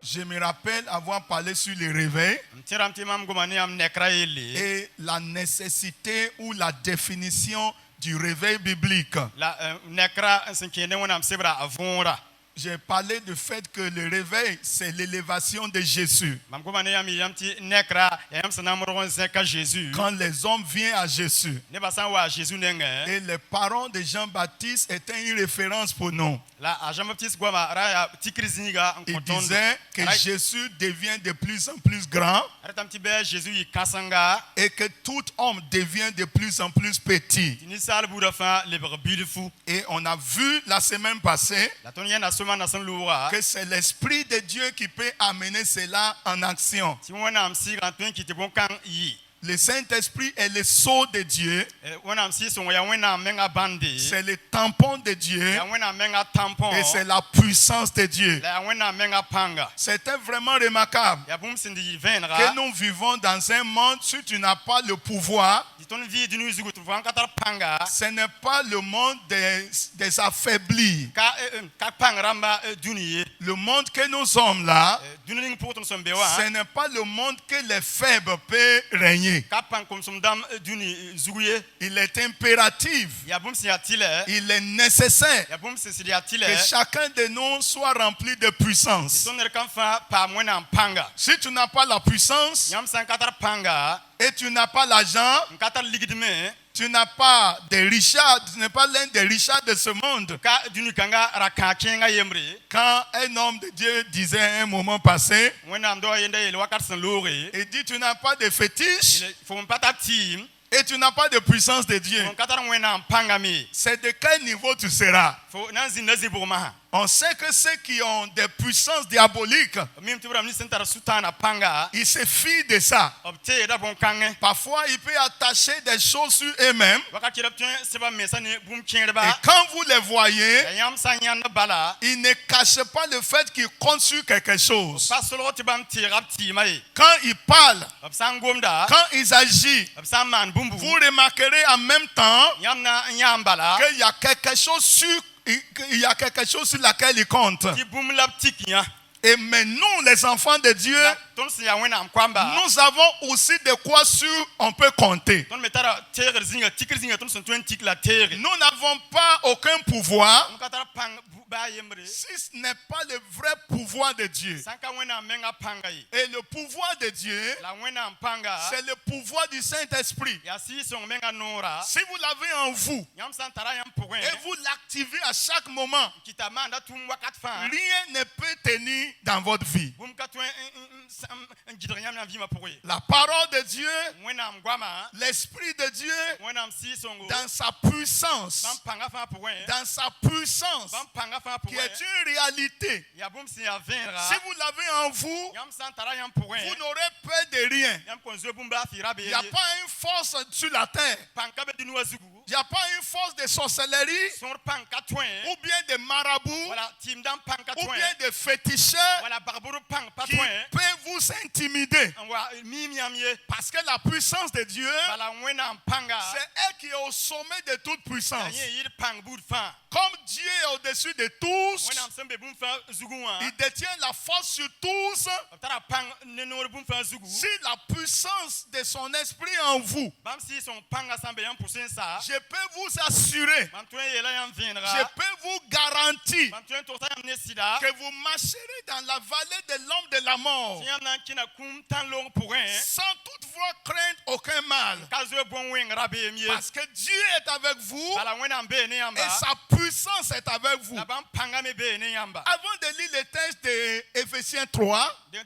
Je me rappelle avoir parlé sur les réveils et la nécessité ou la définition du réveil biblique. J'ai parlé du fait que le réveil, c'est l'élévation de Jésus. Quand les hommes viennent à Jésus. Et les parents de Jean-Baptiste étaient une référence pour nous. Il disait que Jésus devient de plus en plus grand et que tout homme devient de plus en plus petit. Et on a vu la semaine passée que c'est l'Esprit de Dieu qui peut amener cela en action. Le Saint-Esprit est le sceau de Dieu. C'est le tampon de Dieu. Et c'est la puissance de Dieu. C'était vraiment remarquable que nous vivons dans un monde, si tu n'as pas le pouvoir, ce n'est pas le monde des affaiblis. Le monde que nous sommes là, ce n'est pas le monde que les faibles peuvent régner. Il est impératif, il est nécessaire que chacun de nous soit rempli de puissance. Si tu n'as pas la puissance et tu n'as pas l'argent, tu n'as pas de richard, tu n'es pas l'un des richards de ce monde. Quand un homme de Dieu disait à un moment passé, il dit tu n'as pas de fétiche et tu n'as pas de puissance de Dieu. C'est de quel niveau tu seras? On sait que ceux qui ont des puissances diaboliques, ils se fient de ça. Parfois, ils peuvent attacher des choses sur eux-mêmes. Et quand vous les voyez, ils ne cachent pas le fait qu'ils comptent sur quelque chose. Quand ils parlent, quand ils agissent, vous remarquerez en même temps qu'il y a quelque chose sur laquelle ils comptent. Et mais nous, les enfants de Dieu, nous avons aussi de quoi sur on peut compter. Nous n'avons pas aucun pouvoir si ce n'est pas le vrai pouvoir de Dieu. Et le pouvoir de Dieu, c'est le pouvoir du Saint-Esprit. Si vous l'avez en vous et vous l'activez à chaque moment, rien ne peut tenir dans votre vie. La parole de Dieu, l'Esprit de Dieu, dans sa puissance, qui est une réalité. Si vous l'avez en vous, vous n'aurez peur de rien. Il n'y a pas une force sur la terre. Il n'y a pas une force de sorcellerie ou bien de marabouts ou bien de féticheurs qui peut vous intimider. Parce que la puissance de Dieu, c'est elle qui est au sommet de toute puissance. Comme Dieu est au-dessus de tous, il détient la force sur tous. Si la puissance de son esprit en vous, je peux vous assurer, je peux vous garantir que vous marcherez dans la vallée de l'ombre de la mort sans toutefois craindre aucun mal. Parce que Dieu est avec vous et sa puissance est avec vous. Avant de lire le texte de Éphésiens 3, je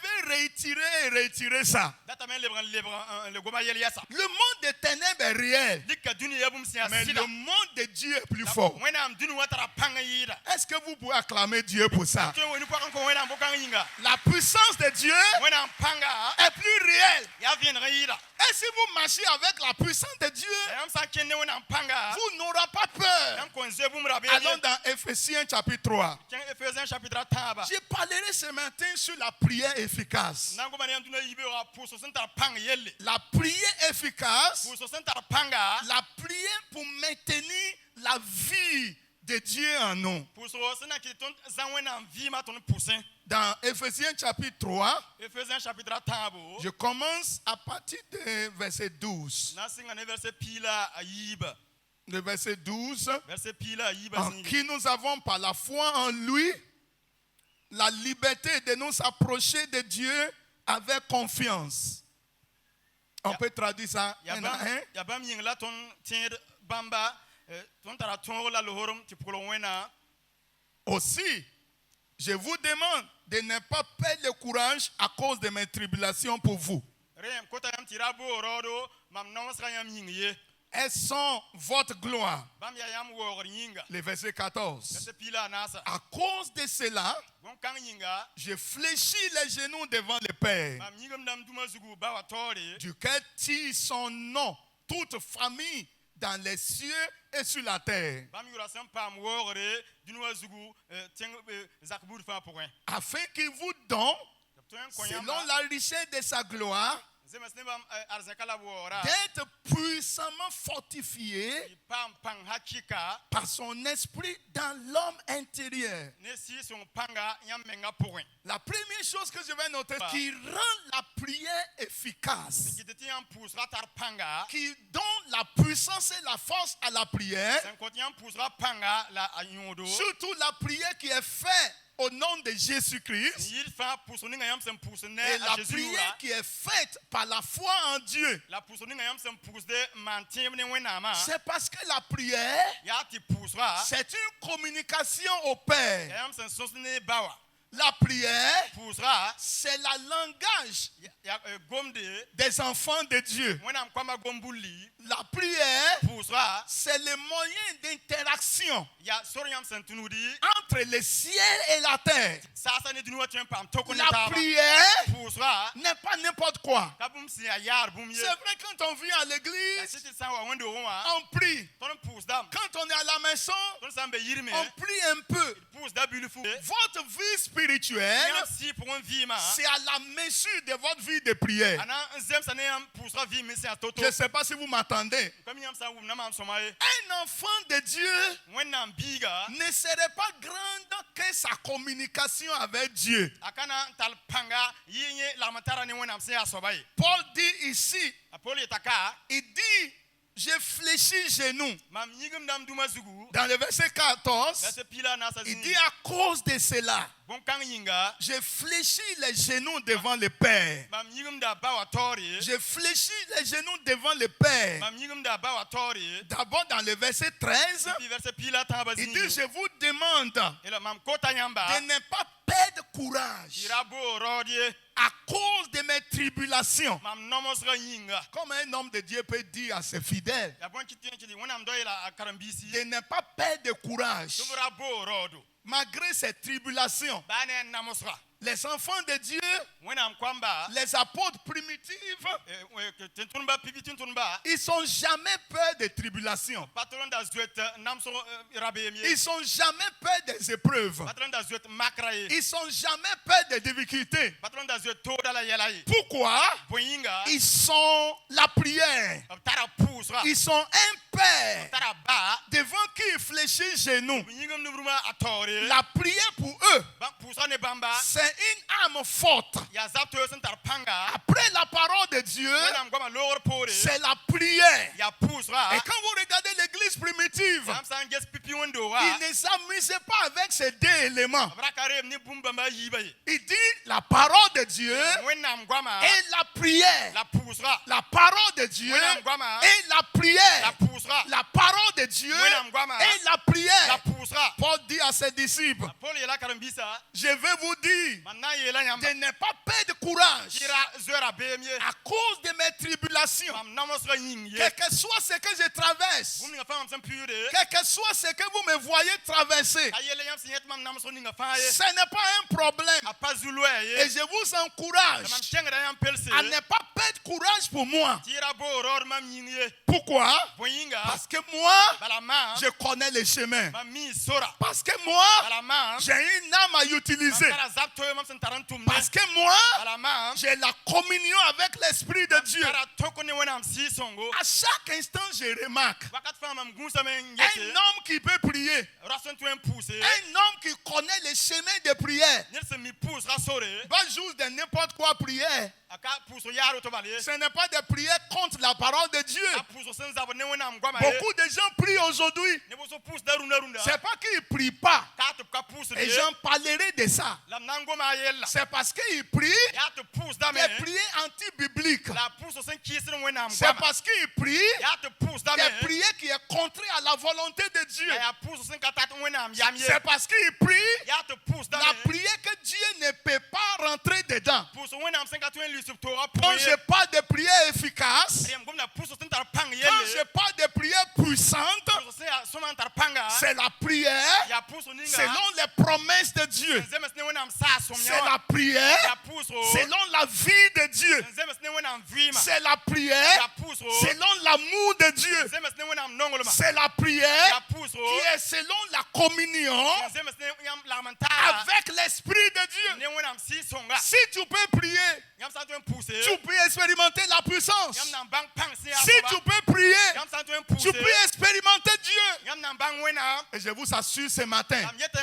vais réitérer ça. Le monde des ténèbres est réel, mais le monde de Dieu est plus fort. Est-ce que vous pouvez acclamer Dieu pour ça? La puissance de Dieu est plus réelle. Et si vous marchez avec la puissance de Dieu, vous n'aurez pas peur. Allons dans Éphésiens chapitre 3. Je parlerai ce matin sur la prière efficace. La prière efficace, la prière pour maintenir la vie de Dieu en nous. Dans Éphésiens chapitre 3, je commence à partir de verset 12. Le verset 12, en qui nous avons par la foi en lui la liberté de nous approcher de Dieu avec confiance. On peut traduire ça un à un. Aussi, je vous demande de ne pas perdre le courage à cause de mes tribulations pour vous. Elles sont votre gloire. Le verset 14. À cause de cela, je fléchis les genoux devant le Père, duquel tire son nom, toute famille dans les cieux et sur la terre, afin qu'il vous donne, selon la richesse de sa gloire, d'être puissamment fortifié par son esprit dans l'homme intérieur. La première chose que je vais noter, qui rend la prière efficace, qui donne la puissance et la force à la prière, surtout la prière qui est faite au nom de Jésus-Christ, et la prière qui est faite par la foi en Dieu, c'est parce que la prière, c'est une communication au Père. La prière, c'est le langage des enfants de Dieu. La prière, c'est le moyen d'interaction entre le ciel et la terre. La prière n'est pas n'importe quoi. C'est vrai, quand on vient à l'église, on prie. Quand on est à la maison, on prie un peu. Votre vie spirituelle, c'est à la mesure de votre vie de prière. Je ne sais pas si vous m'attendez. Un enfant de Dieu ne serait pas grande que sa communication avec Dieu. Paul dit ici, il dit, je fléchis genoux. Dans le verset 14, il dit à cause de cela, je fléchis les genoux devant le Père. Je fléchis les genoux devant le Père. D'abord dans le verset 13, il dit, je vous demande de ne pas perdre courage à cause de mes tribulations. Comme un homme de Dieu peut dire à ses fidèles de ne pas perdre courage malgré ces tribulations. Les enfants de Dieu, les apôtres primitifs, ils sont jamais peur des tribulations. Ils sont jamais peur des épreuves. Ils sont jamais peur des difficultés. Pourquoi? Ils sont la prière. Ils sont un père devant qui ils fléchissent genoux. La prière pour eux, c'est une âme forte. Après la parole de Dieu, c'est la prière. Et quand vous regardez l'église primitive, il ne s'amusait pas avec ces deux éléments. Il dit la parole de Dieu et la prière. La parole de Dieu et la prière. La parole de Dieu et la prière. Paul dit à ses disciples, je vais vous dire de ne pas perdre courage à cause de mes tribulations. Quel que soit ce que je traverse, quel que soit ce que vous me voyez traverser, ce n'est pas un problème. Et je vous encourage à ne pas perdre courage pour moi. Pourquoi? Parce que moi, je connais les chemins. Parce que moi, j'ai une âme à utiliser. Parce que moi, j'ai la communion avec l'Esprit de Dieu. À chaque instant, je remarque un homme qui peut prier, un homme qui connaît les chemins de prière, pas juste de n'importe quoi prière. Ce n'est pas de prier contre la parole de Dieu. Beaucoup de gens prient aujourd'hui. C'est pas qu'ils ne prient pas. Et j'en parlerai de ça. C'est parce qu'ils prient des prières anti-bibliques. C'est parce qu'ils prient des prières qui est contraires à la volonté de Dieu. C'est parce qu'ils prient la prière que Dieu ne peut pas rentrer dedans. Quand je parle de prière efficace, quand je parle de prière puissante, c'est la prière selon les promesses de Dieu. C'est la prière selon la vie de Dieu. C'est la prière selon l'amour de Dieu. C'est la prière qui est selon la communion avec l'Esprit de Dieu. Si tu peux prier, tu peux expérimenter la puissance. Si tu peux prier, tu peux expérimenter Dieu. Et je vous assure ce matin, des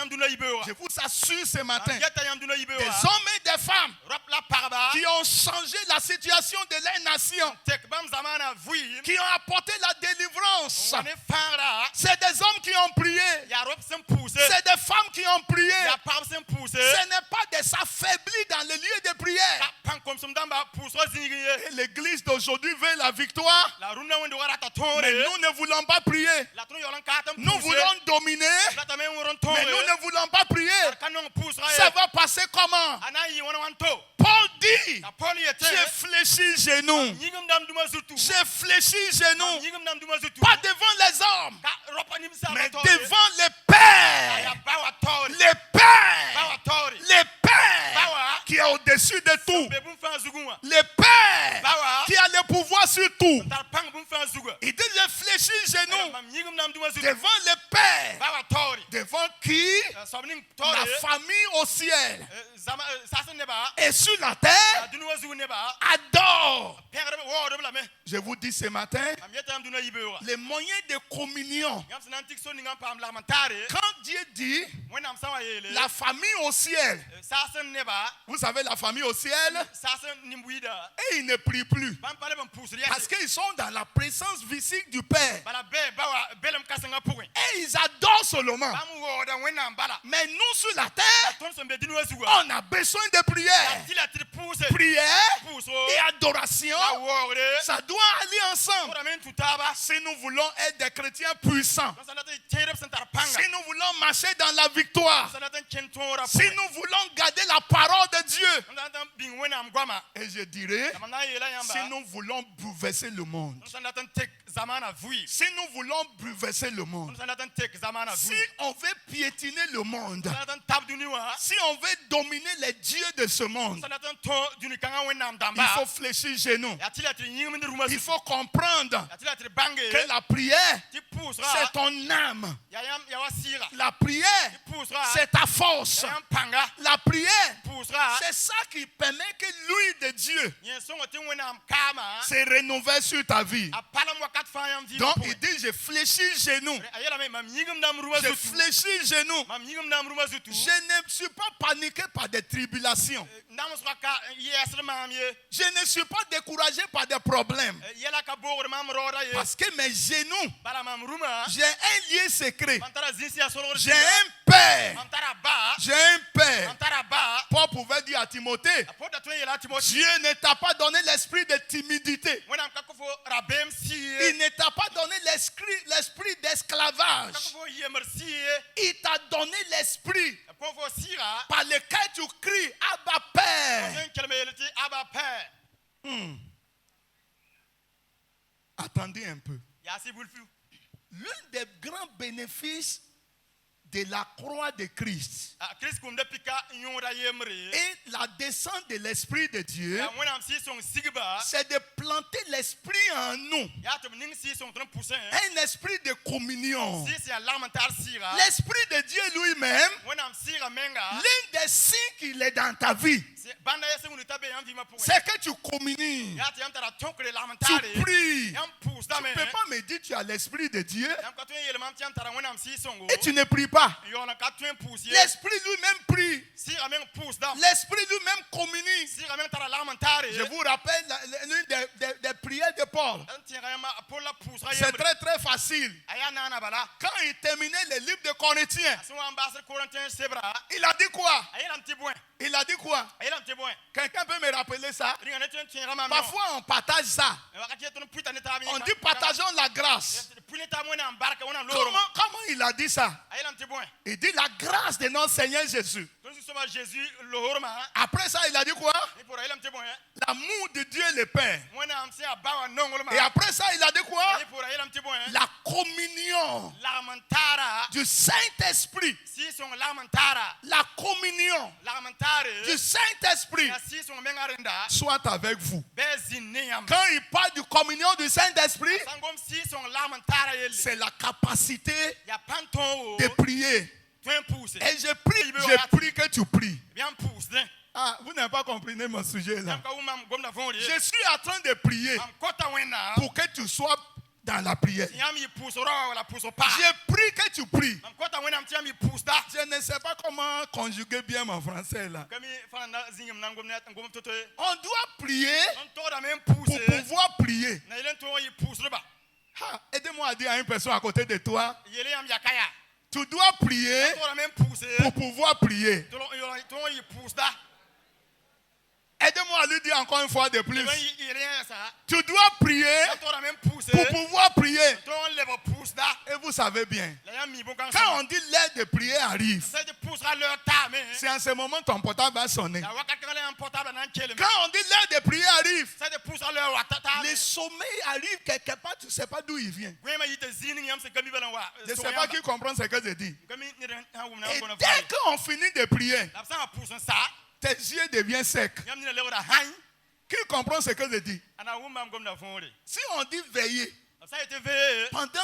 hommes et des femmes qui ont changé la situation de leur nation, qui ont apporté la délivrance. C'est des hommes qui ont prié. C'est des femmes qui ont prié. Ce n'est pas des affaiblis dans le lieu de prière. Et l'église d'aujourd'hui veut la victoire. Mais nous ne voulons pas prier. Nous voulons dominer. Mais nous ne voulons pas prier. Ça va passer comment? Paul dit, j'ai fléchi genoux. J'ai fléchi genoux. Pas devant les hommes, mais devant les pères. Les pères. Les pères qui est au-dessus de tout. Les pères qui a le pouvoir sur tout. Il dit, j'ai fléchi genoux devant les pères. Devant qui? La famille au ciel et sur la terre adore. Je vous dis ce matin, les moyens de communion. Quand Dieu dit la famille au ciel, vous savez la famille au ciel, et ils ne prient plus parce qu'ils sont dans la présence physique du Père et ils adorent seulement. Mais nous sur la terre, on a besoin de prière. Prière et adoration, ça doit aller ensemble. Si nous voulons être des chrétiens puissants, si nous voulons marcher dans la victoire, si nous voulons garder la parole de Dieu, et je dirais, si nous voulons bouleverser le monde, si nous voulons bouleverser le monde, si on veut piétiner le monde, si on veut dominer les dieux de ce monde, il faut fléchir genoux. Il faut comprendre que la prière, c'est ton âme. La prière, c'est ta force. La prière, c'est ça qui permet que l'huile de Dieu se renouvelle sur ta vie. Donc il dit, je fléchis genoux. Je fléchis genoux. Je ne suis pas paniqué par des tribulations. Je ne suis pas découragé par des problèmes. Parce que mes genoux, j'ai un lien secret. J'ai un père. J'ai un père. Paul pouvait dire à Timothée, Dieu ne t'a pas donné l'esprit de timidité. Il ne t'a pas donné l'esprit d'esclavage. Il t'a donné l'esprit par lequel tu cries Abba Père. Attendez un peu. L'un des grands bénéfices de la croix de Christ et la descente de l'Esprit de Dieu, c'est de planter l'Esprit en nous. Un esprit de communion. L'Esprit de Dieu lui-même, l'un des signes qu'il est dans ta vie, c'est que tu communies. Tu pries. Tu ne peux pas me dire que tu as l'Esprit de Dieu et tu ne pries pas. L'Esprit lui-même prie. L'Esprit lui-même communie. Je vous rappelle l'une des prières de Paul. C'est très très facile. Quand il terminait le livre de Corinthiens, il a dit quoi? Il a dit quoi? Quelqu'un peut me rappeler ça? Parfois on partage ça. On dit partageons la grâce. Comment il a dit ça? Il dit la grâce de notre Seigneur Jésus. Après ça il a dit quoi? L'amour de Dieu le Père. Et après ça il a dit quoi? La communion du Saint-Esprit. La communion du Saint-Esprit soit avec vous. Quand il parle de communion du Saint-Esprit, c'est la capacité de prier. Et je prie que tu pries. Ah, vous n'avez pas compris mon sujet là. Je suis en train de prier pour que tu sois dans la prière. Je prie que tu pries. Je ne sais pas comment conjuguer bien mon français là. On doit prier pour pouvoir prier. Aidez-moi à dire à une personne à côté de toi. Tu dois prier pour pouvoir prier. Aidez-moi à lui dire encore une fois de plus. Tu dois prier pour pouvoir prier. Et vous savez bien, quand on dit l'heure de prier arrive, c'est en ce moment ton portable va sonner. Quand on dit l'heure de prier arrive, le sommeil arrive quelque part, tu ne sais pas d'où il vient. Je ne sais pas qui comprend ce que je dis. Et dès qu'on finit de prier, tes yeux deviennent secs. Qui comprend ce que je dis? Si on dit veiller, pendant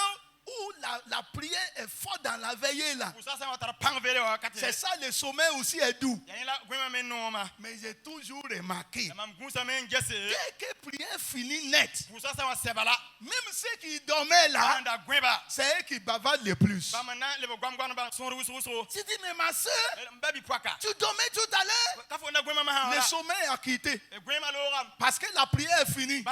où la prière est forte dans la veillée là, c'est ça le sommeil aussi est doux. Mais j'ai toujours remarqué, dès que prière finit net, même ceux qui dormaient là, c'est eux qui bavardent le plus. Tu dis mais ma soeur, tu dormais tout à l'heure, le sommeil a quitté parce que la prière est finie.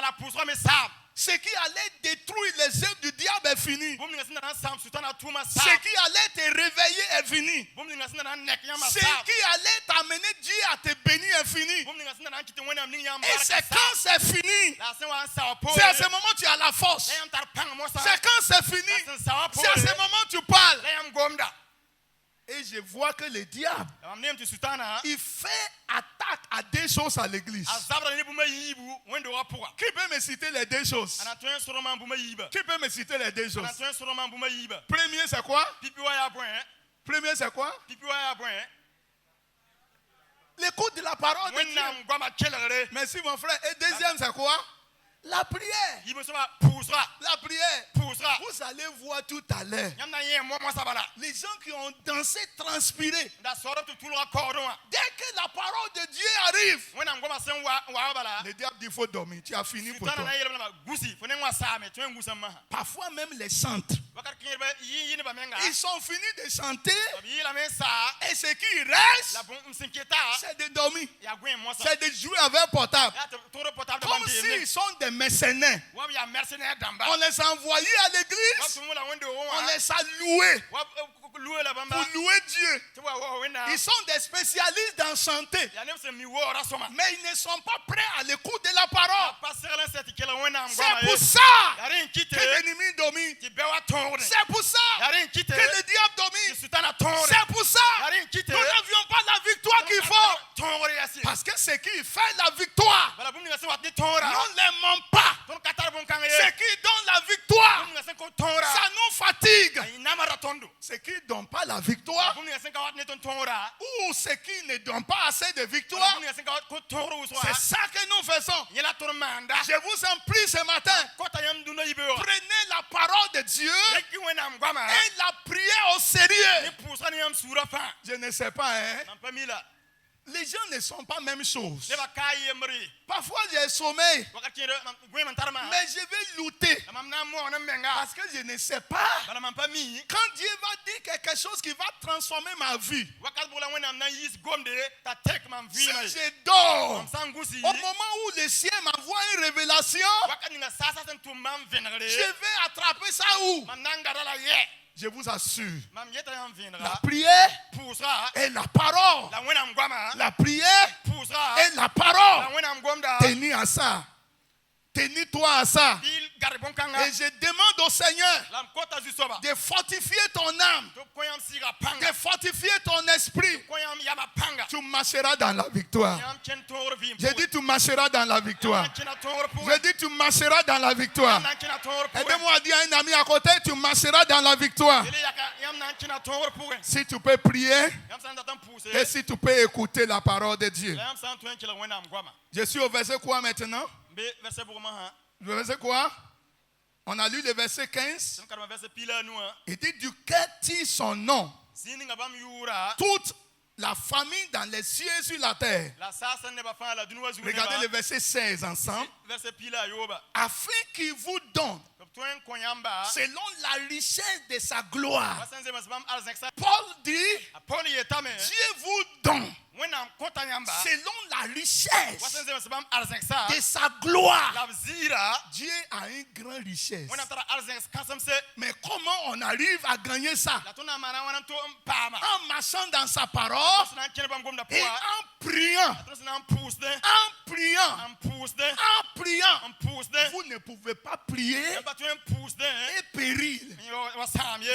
Ce qui allait détruire les œuvres du diable est fini. Ce qui allait te réveiller est fini. Ce qui allait t'amener Dieu à te bénir est fini. Et c'est quand c'est fini, c'est à ce moment que tu as la force. C'est quand c'est fini, c'est à ce moment que tu parles. Et je vois que le diable, il fait attaque à deux choses à l'église. Qui peut me citer les deux choses? Qui peut me citer les deux choses? Premier c'est quoi? Premier c'est quoi? L'écoute de la parole de Dieu. Merci mon frère. Et deuxième c'est quoi? La prière. La prière. Vous allez voir tout à l'heure. Les gens qui ont dansé, transpiré. Dès que la parole de Dieu arrive, le diable dit il faut dormir. Tu as fini pour toi. Parfois même les chantres, ils sont finis de chanter. Et ce qui reste, c'est de dormir. C'est de jouer avec un portable. Comme s'ils sont des mercenaires. On les a envoyés à l'église. On les a loués pour louer Dieu. Ils sont des spécialistes dans chanter. Mais ils ne sont pas prêts à l'écoute de la parole. C'est pour ça que l'ennemi domine. C'est pour ça que le diable domine. C'est pour ça que nous n'avions pas la victoire qu'il faut. Parce que ce qui fait la victoire, nous ne l'aimons pas. Ce qui donne la victoire, ça nous fatigue. Ce qui ne donne pas la victoire, ou ceux qui ne donnent pas assez de victoire, c'est ça que nous faisons. Je vous en prie ce matin, prenez la parole de Dieu et la priez au sérieux. Je ne sais pas, hein? Les gens ne sont pas la même chose. Parfois j'ai sommeil, mais je vais lutter parce que je ne sais pas. Quand Dieu va dire quelque chose qui va transformer ma vie, si je dors, au moment où le ciel m'envoie une révélation, je vais attraper ça où? Je vous assure, la prière et la parole. La prière et la parole. Tenez à ça. Tenez-toi à ça. Et je demande au Seigneur de fortifier ton âme, de fortifier ton esprit. Tu marcheras dans la victoire. J'ai dit tu marcheras dans la victoire. J'ai dit tu marcheras dans la victoire. Aidez-moi à dire à un ami à côté, tu marcheras dans la victoire. Si tu peux prier et si tu peux écouter la parole de Dieu. Je suis au verset quoi maintenant? Le verset quoi? On a lu le verset 15. Il dit duquel tire son nom toute la famille dans les cieux et sur la terre. Regardez le verset 16 ensemble. Afin qu'il vous donne selon la richesse de sa gloire. Paul dit Dieu vous donne selon la richesse de sa gloire. Dieu a une grande richesse. Mais comment on arrive à gagner ça? En marchant dans sa parole et en priant. En priant. Vous ne pouvez pas prier et périr.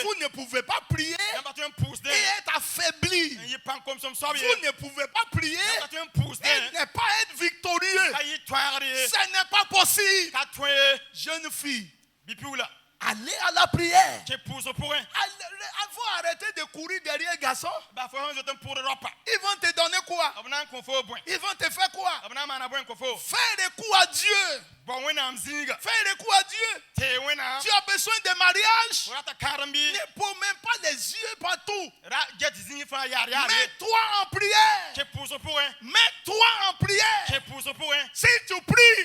Vous ne pouvez pas prier et être affaibli. Vous ne pouvez pas prier et ne pas être victorieux. Ce n'est pas possible. Jeune fille, allez à la prière. Il faut arrêter de courir derrière les garçons. Ils vont te donner quoi? Ils vont te faire quoi? Faire des coups à Dieu. Faire des coups à Dieu. Tu as besoin de mariage. Ne pose même pas les yeux partout. Mets-toi en prière. Mets-toi en prière. Si tu pries,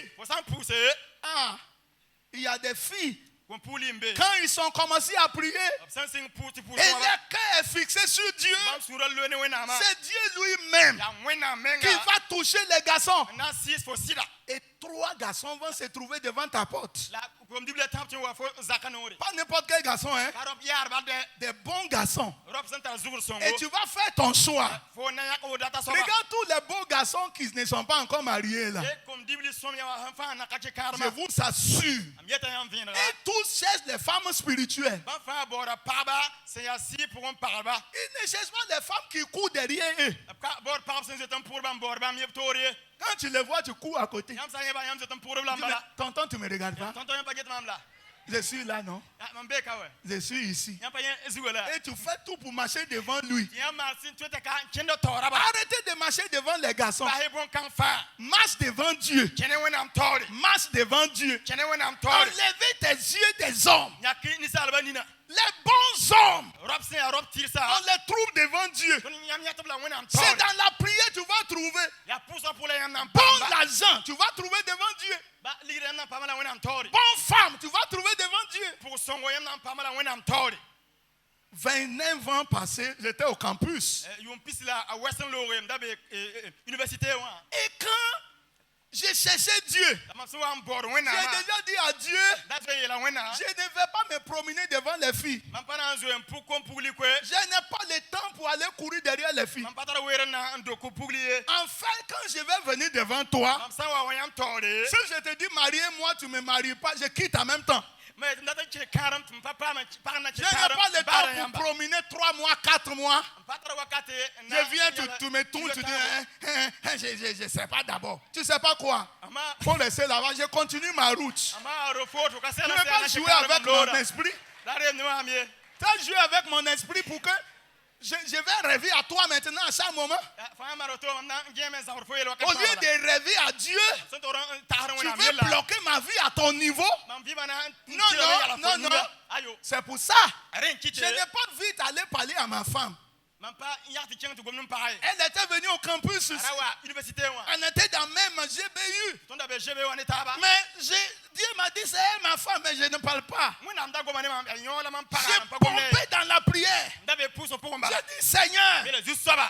il y a des filles. Quand ils ont commencé à prier et leur cœur est fixé sur Dieu, c'est Dieu lui-même qui va toucher les garçons. Et 3 garçons vont se trouver devant ta porte. Pas n'importe quel garçon, hein? Des bons garçons. Et tu vas faire ton choix. Regarde tous les beaux garçons qui ne sont pas encore mariés là. Je vous assure. Et tous cherchent les femmes spirituelles. Ils ne cherchent pas les femmes qui courent derrière eux. Quand tu les vois, tu cours à côté. Tonton, tu me regardes pas? Je suis là, non? Je suis ici. Et tu fais tout pour marcher devant lui. Arrêtez de marcher devant les garçons. Marche devant Dieu. Marche devant Dieu. Enlevez tes yeux des hommes. Les bons hommes, on les trouve devant Dieu. C'est dans la prière que tu vas trouver. Bon argent, tu vas trouver devant Dieu. Bonne femme, tu vas trouver devant Dieu. 29 ans passés, j'étais au campus. Et quand j'ai cherché Dieu, j'ai déjà dit à Dieu, je ne vais pas me promener devant les filles. Je n'ai pas le temps pour aller courir derrière les filles. Enfin, quand je vais venir devant toi, si je te dis marie-moi, tu ne me maries pas, je quitte en même temps. Je n'ai pas le temps pour promener 3 mois, 4 mois. Je viens, tu me tournes, tu dis, je ne sais pas d'abord. Tu ne sais pas quoi? Il faut laisser là-bas, je continue ma route. Tu ne veux pas jouer avec mon esprit? Tu as joué avec mon esprit pour que Je vais rêver à toi maintenant à chaque moment. Au lieu de rêver à Dieu, tu veux bloquer ma vie à ton niveau. Non. C'est pour ça. Je n'ai pas vite aller parler à ma femme. Elle était venue au campus. Elle était dans même GBU. Mais Dieu m'a dit c'est elle ma femme, mais je ne parle pas. J'ai pompé dans la prière. J'ai dit Seigneur,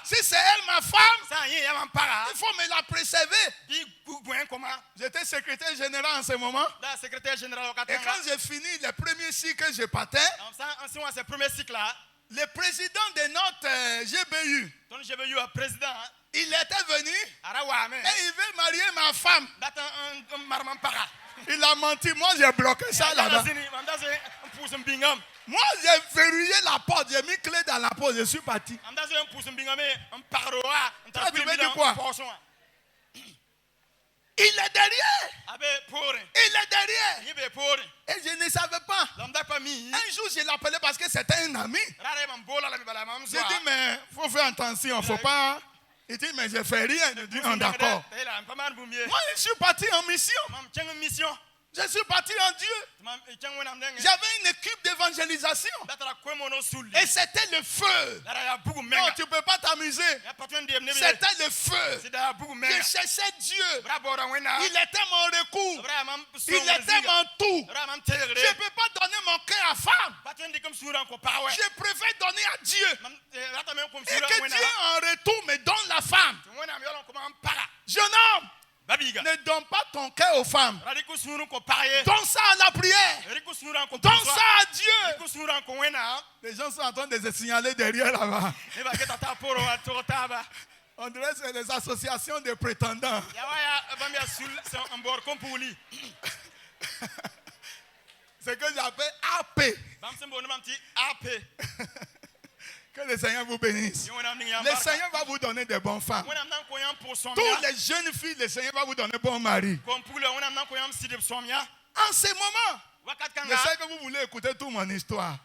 si c'est elle ma femme, il faut me la préserver. J'étais secrétaire général en ce moment. Et quand j'ai fini les premiers cycles que je partais, le président de notre GBU, il était venu et il veut marier ma femme. Il a menti, moi j'ai bloqué ça là-bas. Moi j'ai verrouillé la porte, j'ai mis clé dans la porte, je suis parti. Toi, tu veux dire quoi? Il est derrière. Il est derrière. Et je ne savais pas. Un jour, je l'appelais parce que c'était un ami. J'ai dit, mais il faut faire attention, il ne faut pas. Il dit, mais je ne fais rien. Je dis, d'accord. Moi, je suis parti en mission. Je suis parti en Dieu. J'avais une équipe d'évangélisation. Et c'était le feu. Non, tu ne peux pas t'amuser. C'était le feu. Je cherchais Dieu. Il était mon recours. Il était mon tout. Je ne peux pas donner mon cœur à femme. Je préfère donner à Dieu. Et que Dieu en retour me donne la femme. Jeune homme, ne donne pas ton cœur aux femmes. Donne ça à la prière. Donne ça à Dieu. Les gens sont en train de se signaler derrière là-bas. On dirait que c'est les associations de prétendants. C'est que j'appelle AP. Que le Seigneur vous bénisse. Le Seigneur va vous donner de bonnes femmes. Tous les jeunes filles, le Seigneur va vous donner de bons maris. En ce moment, je sais que vous voulez écouter toute mon histoire.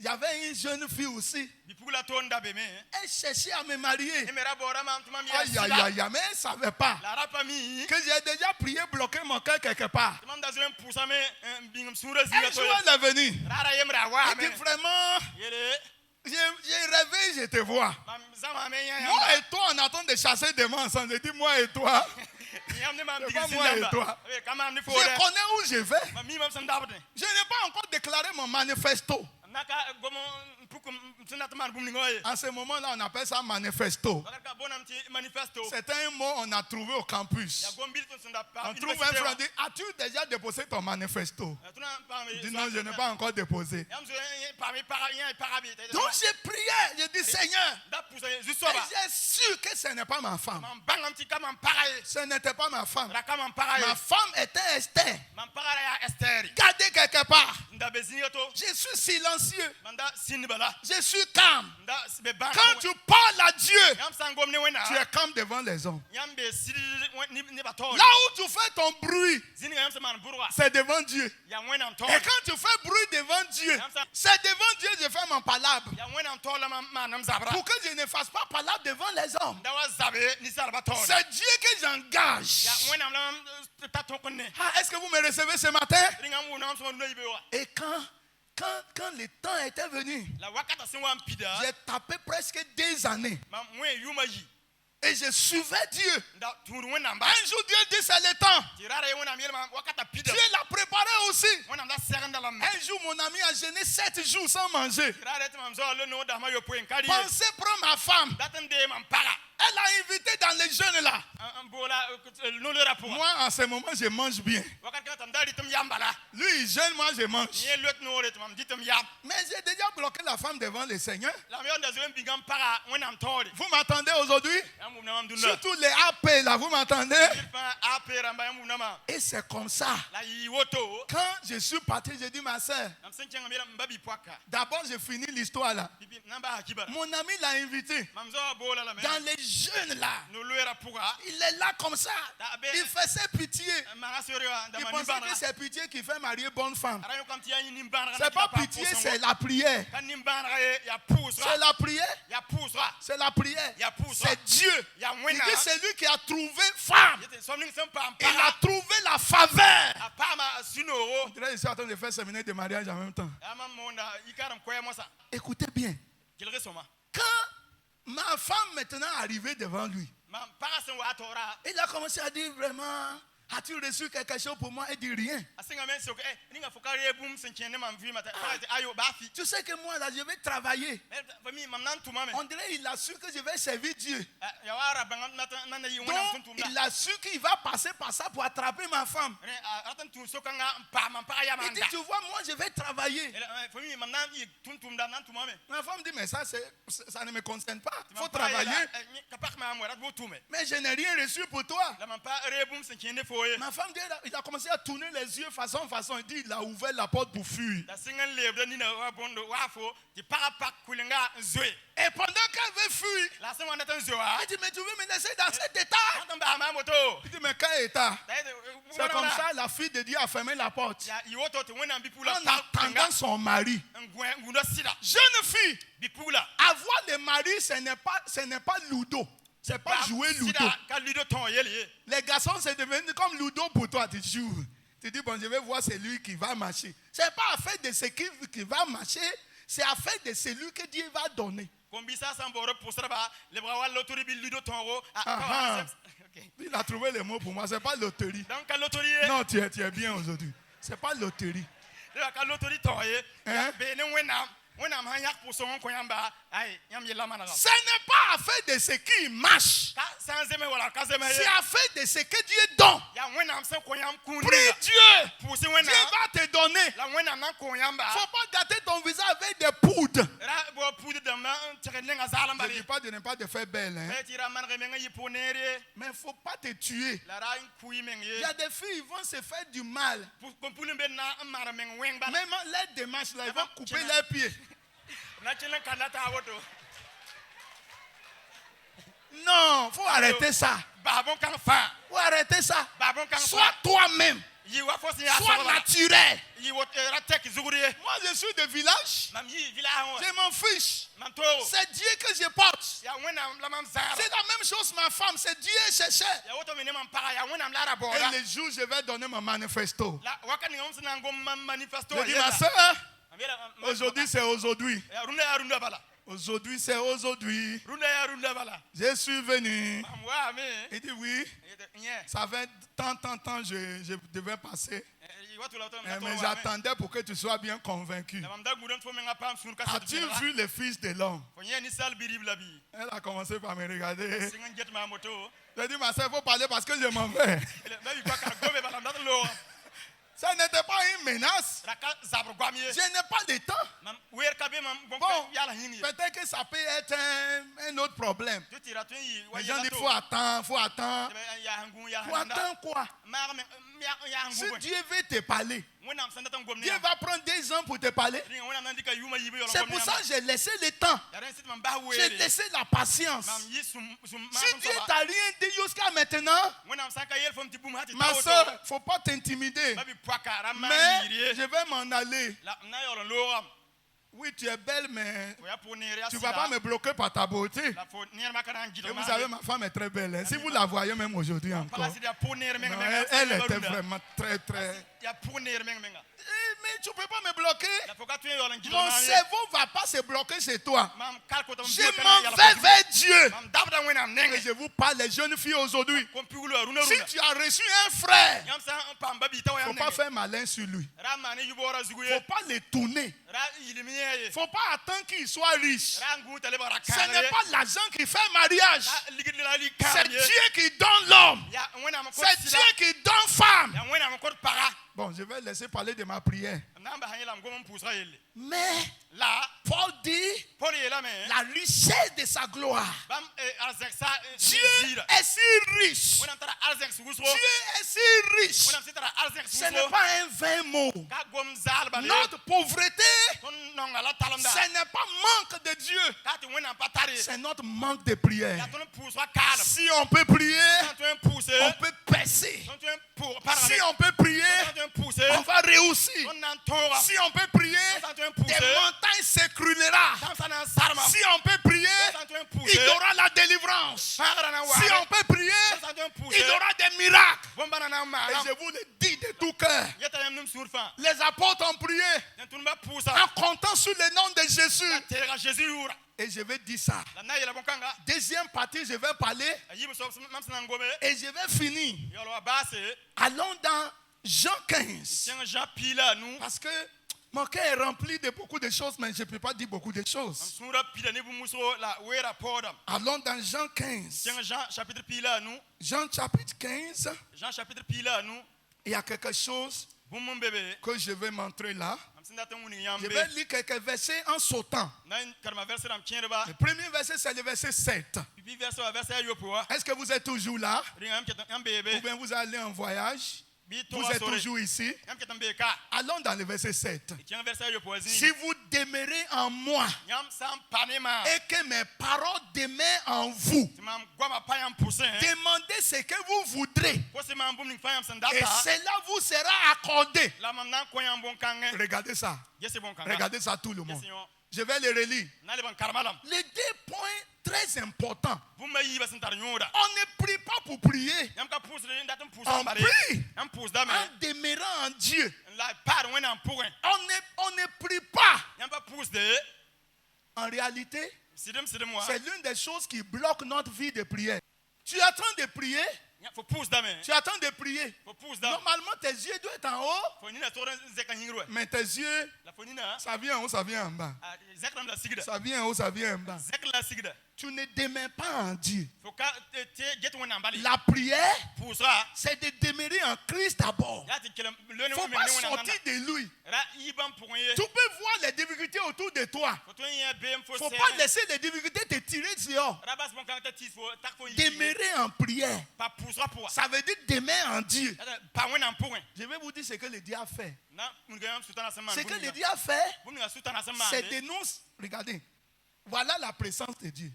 Il y avait une jeune fille aussi. Elle cherchait à me marier. Aïe, mais elle ne savait pas que j'ai déjà prié, bloqué mon cœur quelque part. Un jour, elle est venue. Elle dit vraiment, j'ai rêvé, je te vois. Moi et toi, on attend de chasser des mains ensemble. Je dis, moi et toi. C'est pas moi et toi. Je connais où je vais. Je n'ai pas encore déclaré mon manifesto. En ce moment-là, on appelle ça manifesto. C'est un mot qu'on a trouvé au campus. On trouve un frère dit, as-tu déjà déposé ton manifesto? Il dit non, je n'ai pas encore déposé. Donc j'ai prié, j'ai dit Seigneur, j'ai su que ce n'est pas ma femme. Ce n'était pas ma femme. Ma femme était Esther. Gardée quelque part. Je suis silencieux. Je suis calme. Quand tu parles à Dieu, tu es calme devant les hommes. Là où tu fais ton bruit, c'est devant Dieu. Et quand tu fais bruit devant Dieu, c'est devant Dieu que je fais mon palabre. Pour que je ne fasse pas palabre devant les hommes. C'est Dieu que j'engage. Est-ce que vous me recevez ce matin? Et quand le temps était venu, j'ai tapé presque 2 années. Et je suivais Dieu. Un jour, Dieu dit c'est le temps. Dieu l'a préparé aussi. Un jour, mon ami a jeûné 7 jours sans manger. Pensez prendre ma femme. Elle a invité dans les jeûnes là. Moi, en ce moment, je mange bien. Lui, il jeûne, moi, je mange. Mais j'ai déjà bloqué la femme devant le Seigneur. Vous m'entendez aujourd'hui? Surtout les AP là, vous m'entendez? Et c'est comme ça. Quand je suis parti, j'ai dit ma soeur, d'abord j'ai fini l'histoire là. Mon ami l'a invité. Dans les jeunes là. Il est là comme ça. Il faisait pitié. Il pensait que c'est pitié qui fait marier bonne femme. C'est pas pitié, c'est la prière. C'est la prière. C'est la prière. C'est Dieu. Il dit c'est lui qui a trouvé femme. Il a trouvé la faveur. On dirait ici en train de faire séminaire de mariage en même temps. Écoutez bien. Quand ma femme maintenant est arrivée devant lui, il a commencé à dire vraiment, as-tu reçu quelque chose pour moi? Il dit rien. Tu sais que moi là je vais travailler. On dirait qu'il a su que je vais servir Dieu. Donc il a su qu'il va passer par ça pour attraper ma femme. Il dit tu vois moi je vais travailler. Ma femme dit mais ça ne me concerne pas. Il faut travailler. Mais je n'ai rien reçu pour toi. Ma femme dit, il a commencé à tourner les yeux façon. Il dit, il a ouvert la porte pour fuir. Et pendant qu'elle veut fuir, elle dit, mais tu veux me laisser dans cet état? Il dit, mais quel état? C'est comme ça, la fille de Dieu a fermé la porte. En attendant son mari. Jeune fille, avoir le mari, ce n'est pas ludo. C'est pas jouer ludo. Les garçons, c'est devenu comme ludo pour toi. Tu joues. Tu dis, bon, je vais voir celui qui va marcher. C'est pas affaire de ce qui va marcher, c'est affaire de celui que Dieu va donner. Il a trouvé les mots pour moi. C'est pas loterie. Non, tu es bien aujourd'hui. C'est pas loterie. Hein? Ce n'est pas affaire de ce qui marche. C'est affaire de ce que Dieu donne. Prie Dieu. Dieu va te donner. Il ne faut pas gâter ton visage avec des poudres. Je ne dis pas de ne pas te faire belle. Hein? Mais il ne faut pas te tuer. Il y a des filles qui vont se faire du mal. Même les démarches là, ils vont couper leurs pieds. Non, il faut arrêter ça. Faut arrêter ça. Sois toi-même. Sois naturel. Moi, je suis de village. Je m'en fiche. C'est Dieu que je porte. C'est la même chose, ma femme. C'est Dieu cherché. Et le jour où je vais donner mon manifesto, je dis, ma soeur, aujourd'hui, c'est aujourd'hui. Aujourd'hui, c'est aujourd'hui. Je suis venu. Il dit oui. Ça fait tant, je devais passer. Mais j'attendais pour que tu sois bien convaincu. As-tu vu le Fils de l'homme? Elle a commencé par me regarder. J'ai dit, ma soeur, il faut parler parce que je m'en vais. Ça n'était pas une menace. Je n'ai pas de temps. Bon, peut-être que ça peut être un autre problème. Les gens disent, il faut attendre. Faut attendre quoi? Si Dieu veut te parler, Dieu va prendre 2 ans pour te parler. C'est pour ça que j'ai laissé le temps. J'ai laissé la patience. Si Dieu t'a rien dit jusqu'à maintenant, ma soeur, il ne faut pas t'intimider. Mais je vais m'en aller. Oui, tu es belle, mais tu ne vas pas me bloquer par ta beauté. Et vous savez, ma femme est très belle. Hein. Si vous la voyez même aujourd'hui encore, elle était vraiment très... Mais tu ne peux pas me bloquer. Mon cerveau ne va pas se bloquer chez toi. Je m'en vais vers Dieu. Et je vous parle, les jeunes filles aujourd'hui. Si tu as reçu un frère, il ne faut pas faire malin sur lui. Il ne faut pas le tourner. Il ne faut pas attendre qu'il soit riche. Ce n'est pas l'argent qui fait mariage. C'est Dieu qui donne l'homme. C'est Dieu qui donne femme. Bon, je vais laisser parler de ma prière. Mais Paul dit la richesse de sa gloire. Dieu est si riche. Dieu est si riche. Ce n'est pas un vain mot. Notre pauvreté, ce n'est pas manque de Dieu. C'est notre manque de prière. Si on peut prier, on peut percer. Si on peut prier, on va réussir. Si on peut prier, des montagnes s'écrouleront. Si on peut prier, il y aura la délivrance. Si on peut prier, il y aura des miracles. Et je vous le dis de tout cœur. Les apôtres ont prié en comptant sur le nom de Jésus. Et je vais dire ça. Deuxième partie, je vais parler. Et je vais finir. Allons dans Jean 15. Parce que mon cœur est rempli de beaucoup de choses, mais je ne peux pas dire beaucoup de choses. Allons dans Jean 15. Jean chapitre 15. Il y a quelque chose que je vais montrer là. Je vais lire quelques versets en sautant. Le premier verset, c'est le verset 7. Est-ce que vous êtes toujours là? Ou bien vous allez en voyage? Vous êtes toujours ici. Allons dans le verset 7. Si vous demeurez en moi et que mes paroles demeurent en vous, demandez ce que vous voudrez et cela vous sera accordé. Regardez ça. Regardez ça tout le monde. Je vais le relire. Les deux points très importants. On ne prie pas pour prier. On prie en demeurant en Dieu. On ne prie pas. En réalité, c'est l'une des choses qui bloque notre vie de prière. Tu es en train de prier. Tu attends de prier. Normalement, tes yeux doivent être en haut. Mais tes yeux, ça vient en haut, ça vient en bas. Ça vient en haut, ça vient en bas. Tu ne demeures pas en Dieu. La prière, c'est de demeurer en Christ d'abord. Il ne faut pas sortir de lui. Tu peux voir les difficultés autour de toi. Il ne faut pas laisser les difficultés te tirer dehors. Demeurer en prière. Ça veut dire demeurer en Dieu. Je vais vous dire ce que le diable fait. Ce que le diable fait, c'est de nous... Regardez. Voilà la présence de Dieu.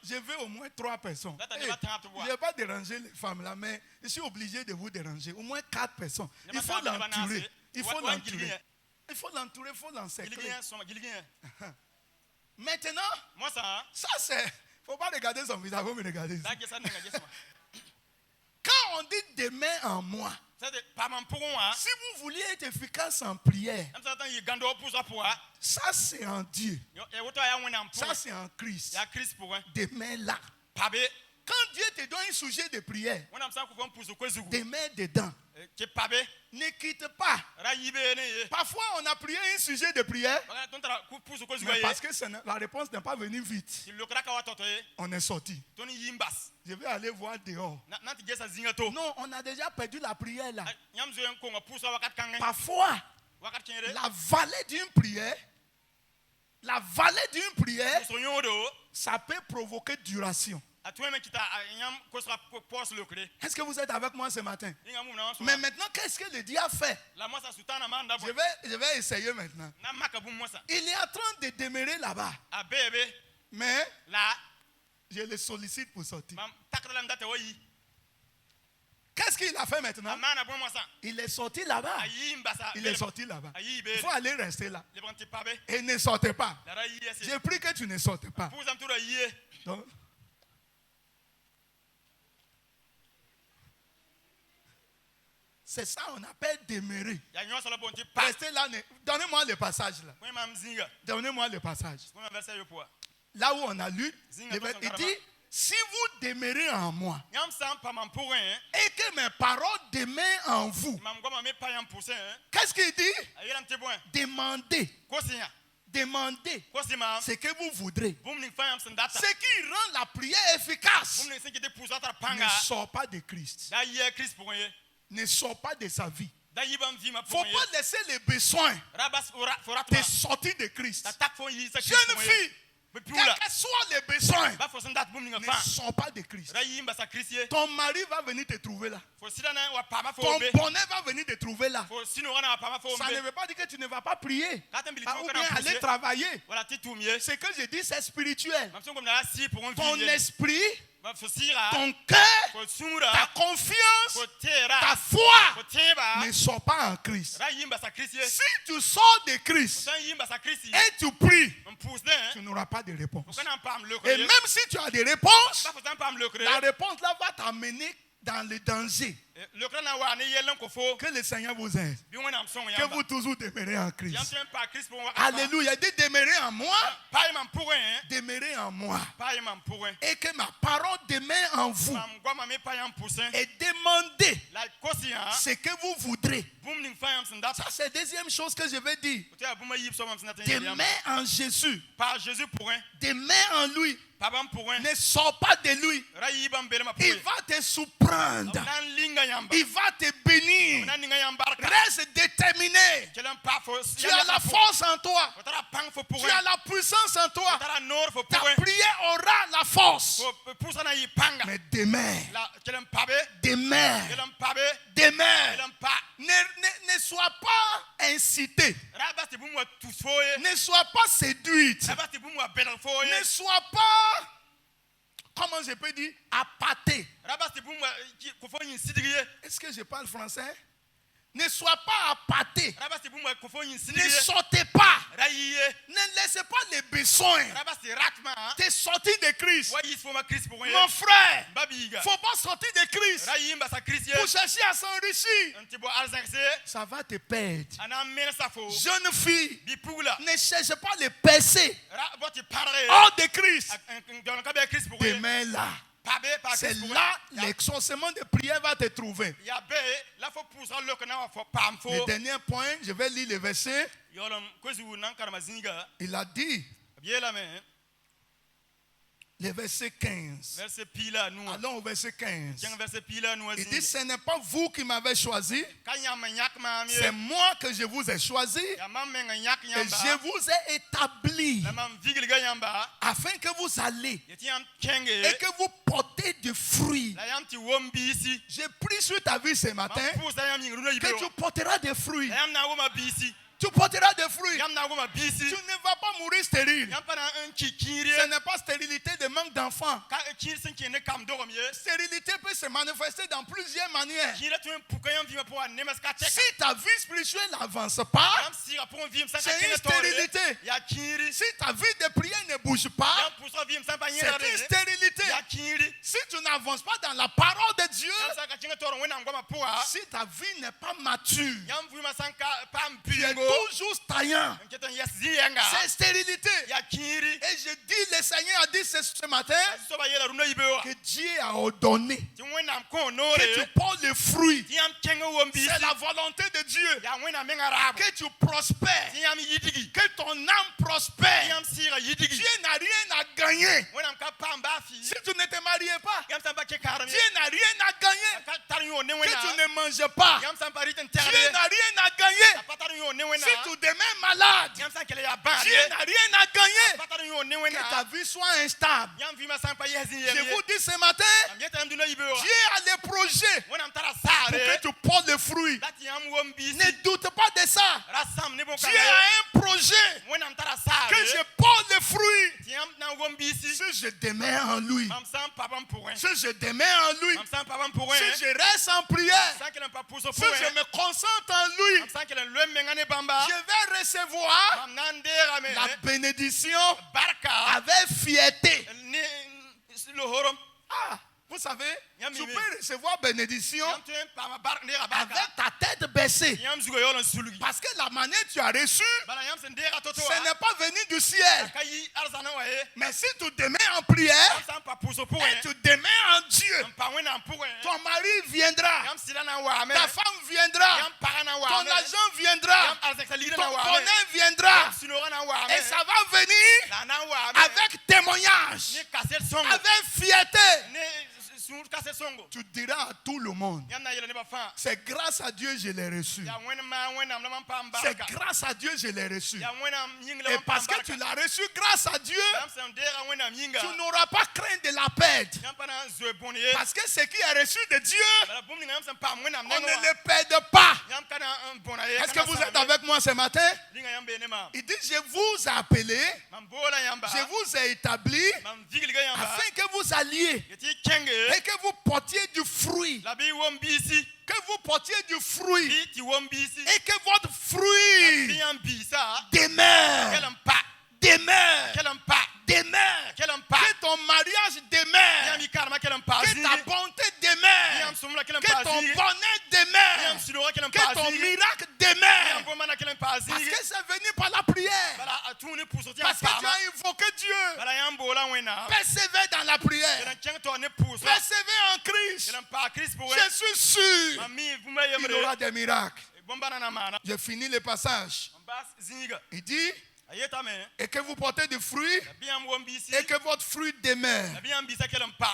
Je veux au moins 3 personnes. Hey, je ne vais pas déranger les femmes là, mais je suis obligé de vous déranger. Au moins 4 personnes. Il faut l'entourer. Il faut l'entourer. Il faut l'entourer, il faut l'encercler. Maintenant, ça c'est... Il ne faut pas regarder son visage, il faut me regarder. Quand on dit demain en moi, si vous vouliez être efficace en prière, ça c'est en Dieu. Ça c'est en Christ. Demain là. Quand Dieu te donne un sujet de prière, demeure dedans. Ne quitte pas. Parfois on a prié un sujet de prière, mais parce que la réponse n'est pas venue vite, on est sorti. Je vais aller voir dehors. Non, on a déjà perdu la prière là. Parfois, la vallée d'une prière, ça peut provoquer duration. Est-ce que vous êtes avec moi ce matin? Mais maintenant, qu'est-ce que le diable fait? Je vais essayer maintenant. Il est en train de demeurer là-bas. Mais je le sollicite pour sortir. Qu'est-ce qu'il a fait maintenant? Il est sorti là-bas. Il est sorti là-bas. Il faut aller rester là. Et ne sortez pas. J'ai pris que tu ne sortes pas. Donc, c'est ça on appelle demeurer. Restez là. Donnez-moi le passage là. Donnez-moi le passage. Là où on a lu, il dit, si vous demeurez en moi et que mes paroles demeurent en vous, qu'est-ce qu'il dit? Demandez ce que vous voudrez. Ce qui rend la prière efficace ne sort pas de Christ. Ne sort pas de sa vie. Il ne faut pas laisser les besoins te sortir de Christ. Jeune fille, quels que soient les besoins, ne sors pas de Christ. Ton mari va venir te trouver là. Ton bonheur va venir te trouver là. Ça ne veut pas dire que tu ne vas pas prier ou bien aller travailler. Ce que je dis, c'est spirituel. Ton esprit, ton cœur, ta confiance, ta foi ne sort pas en Christ. Si tu sors de Christ et tu pries, tu n'auras pas de réponse. Et même si tu as des réponses, la réponse là va t'amener dans le danger. Que le Seigneur vous aide. Que vous toujours demeurez en Christ. Alléluia. Dit demeurer en moi. Demeurer en moi. Et que ma parole demeure en vous. Et demandez ce que vous voudrez. Ça c'est la deuxième chose que je vais dire. Demeure en Jésus. Demeure en lui. Ne sors pas de lui. Il va te surprendre. Il va te bénir. Reste déterminé. Tu as la force en toi. Tu as la puissance en toi. Ta prière aura la force. Mais demeure. Ne sois pas incité. Ne sois pas séduite. Ne sois pas, comment je peux dire, appâté. Est-ce que je parle français? Ne sois pas appâté. Ne sautez pas. Ne laissez pas les besoins te sortir de Christ. Mon frère, il ne faut pas sortir de Christ pour chercher à s'enrichir. Ça va te perdre. Jeune fille, ne cherche pas les percer hors de Christ. Demain là. C'est là l'exaucement de prière va te trouver. Le dernier point, je vais lire le verset. Il a dit, le verset 15. Allons au verset 15. Il dit, ce n'est pas vous qui m'avez choisi, c'est moi que je vous ai choisi et je vous ai établi afin que vous allez et que vous portez du fruit. J'ai pris sur ta vie ce matin que tu porteras des fruits. Tu porteras des fruits. Tu ne vas pas mourir stérile. Ce n'est pas stérilité de manque d'enfants. Stérilité peut se manifester dans plusieurs manières. Si ta vie spirituelle n'avance pas, c'est une stérilité. Si ta vie de prière ne bouge pas, c'est une stérilité. Si tu n'avances pas dans la parole de Dieu, si ta vie n'est pas mature, tu es toujours stagnant. C'est stérilité. Et je dis, le Seigneur a dit ce matin que Dieu a ordonné que tu portes le fruit. C'est la volonté de Dieu que tu prospères, que ton âme prospère. Dieu n'a rien à gagner si tu ne te mariais pas. Dieu n'a rien à gagner que tu ne manges pas. Dieu n'a rien à gagner si tu demeures malade. Dieu n'a rien à gagner que ta vie soit instable. Je vous dis ce matin, Dieu a des projets pour que tu portes le fruit. Ne doute pas de ça. Dieu a un projet que je porte le fruit. Si je demeure en lui, si je demeure en lui, si je reste en prière, si je me concentre en lui, je vais recevoir la bénédiction avec fierté. Ah, vous savez, tu peux recevoir bénédiction avec ta tête baissée. Parce que la manière que tu as reçu, ce n'est pas venu du ciel. Mais si tu demeures en prière et tu demeures en Dieu, ton mari viendra, ta femme viendra, ton argent viendra, ton bonheur viendra. Et ça va venir avec témoignage, avec fierté. tu diras à tout le monde, c'est grâce à Dieu que je l'ai reçu. C'est grâce à Dieu que je l'ai reçu. Et parce que tu l'as reçu grâce à Dieu, tu n'auras pas crainte de la perdre. Parce que ce qui est reçu de Dieu, on ne le perd pas. Est-ce que vous êtes avec moi ce matin? Il dit, je vous ai appelé, je vous ai établi afin que vous alliez et que vous portiez du fruit. Que vous portiez du fruit et que votre fruit demeure. Que ton mariage demeure. Que ta bonté demeure. Que ton bonheur demeure. Que ton miracle demeure. Parce que c'est venu par la prière. Parce que tu as invoqué Dieu. Persévère dans la prière. Persévère en Christ. Je suis sûr qu'il y aura des miracles. Je finis le passage. Il dit, et que vous portez du fruit et que votre fruit demeure,